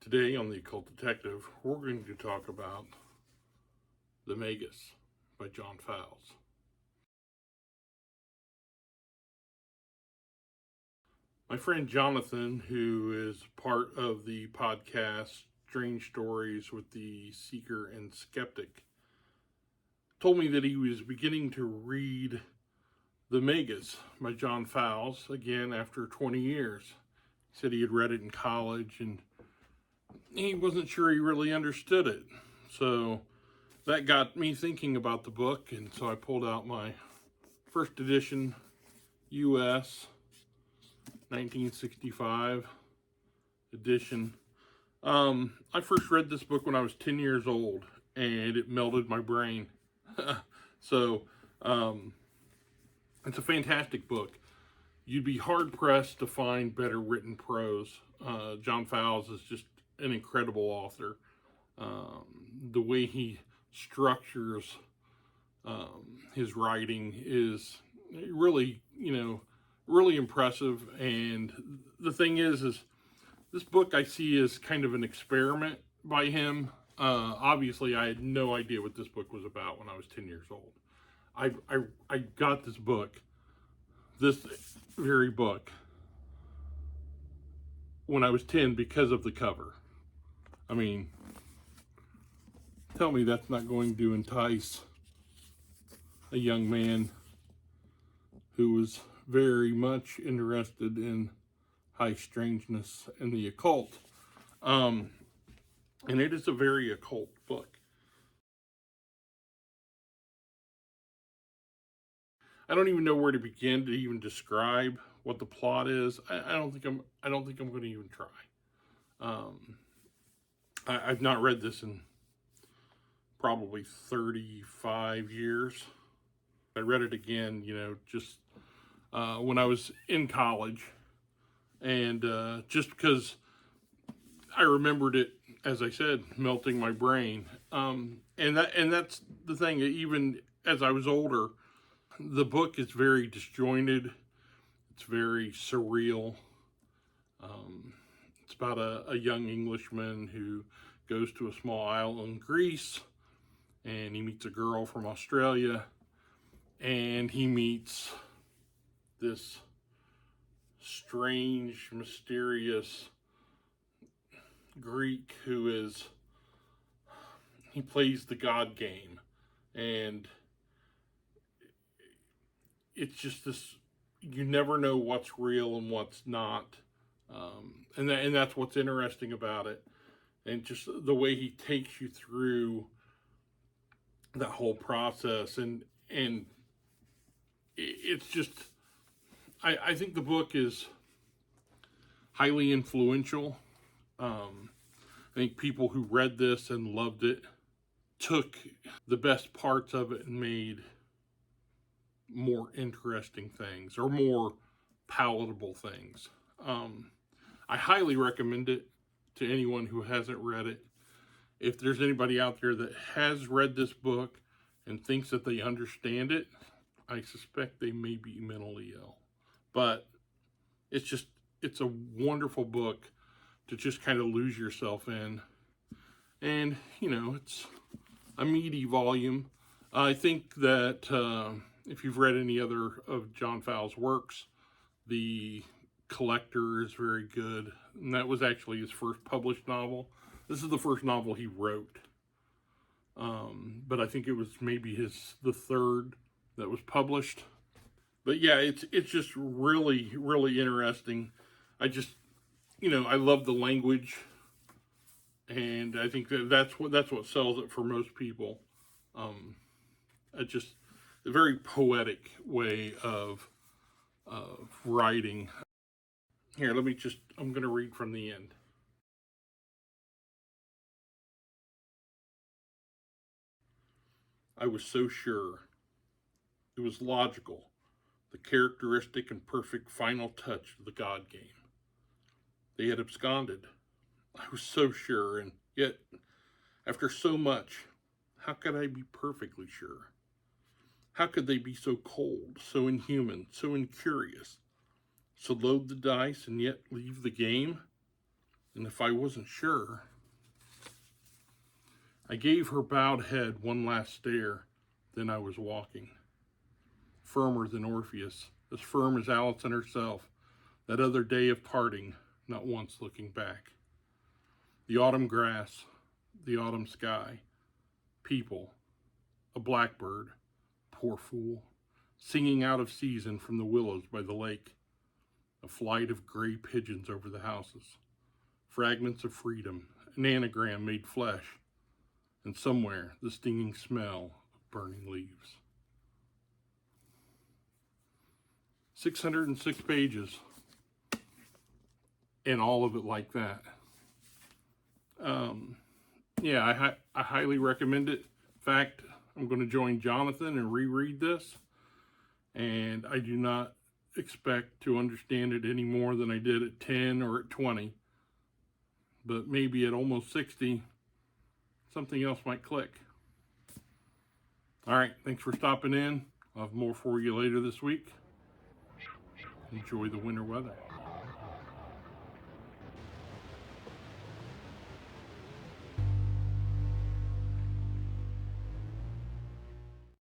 Today on The Occult Detective, we're going to talk about The Magus by John Fowles. My friend Jonathan, who is part of the podcast Strange Stories with the Seeker and Skeptic, told me that he was beginning to read The Magus by John Fowles again after 20 years. He said he had read it in college and he wasn't sure he really understood it. So that got me thinking about the book, and so I pulled out my first edition U.S. 1965 edition. I first read this book when I was 10 years old, and it melted my brain. So it's a fantastic book. You'd be hard-pressed to find better written prose. John Fowles is just an incredible author. The way he structures his writing is really, really impressive. And the thing is this book I see as kind of an experiment by him. Obviously, I had no idea what this book was about when I was 10 years old. I got this very book, when I was 10 because of the cover. I mean, tell me that's not going to entice a young man who was very much interested in high strangeness and the occult. And it is a very occult book. I don't even know where to begin to even describe what the plot is. I don't think I'm going to even try. I've not read this in probably 35 years. I read it again, just when I was in college, and just because I remembered it, as I said, melting my brain. And that's the thing. Even as I was older, the book is very disjointed. It's very surreal. It's about a young Englishman who goes to a small island in Greece, and he meets a girl from Australia, and he meets this strange, mysterious Greek he plays the God game, and it's just this, you never know what's real and what's not, and that's what's interesting about it, and just the way he takes you through that whole process, and it's just, I think the book is highly influential. I think people who read this and loved it took the best parts of it and made more interesting things or more palatable things. I highly recommend it to anyone who hasn't read it. If there's anybody out there that has read this book and thinks that they understand it, I suspect they may be mentally ill. But it's a wonderful book to just kind of lose yourself in. And, it's a meaty volume. I think that if you've read any other of John Fowles' works, The Collector is very good. And that was actually his first published novel. This is the first novel he wrote. But I think it was maybe the third that was published. But yeah, it's just really, really interesting. I just, I love the language, and I think that's what sells it for most people. It's just a very poetic way of writing. Here, I'm going to read from the end. I was so sure. It was logical, the characteristic and perfect final touch of the God game. They had absconded. I was so sure, and yet, after so much, how could I be perfectly sure? How could they be so cold, so inhuman, so incurious, so load the dice and yet leave the game? And if I wasn't sure, I gave her bowed head one last stare, then I was walking. Firmer than Orpheus, as firm as Allison herself, that other day of parting, not once looking back. The autumn grass, the autumn sky, people, a blackbird, poor fool, singing out of season from the willows by the lake, a flight of gray pigeons over the houses, fragments of freedom, an anagram made flesh, and somewhere the stinging smell of burning leaves. 606 pages, and all of it like that. Yeah, I highly recommend it. In fact, I'm going to join Jonathan and reread this, and I do not expect to understand it any more than I did at 10 or at 20, but maybe at almost 60, something else might click. All right, thanks for stopping in. I'll have more for you later this week. Enjoy the winter weather.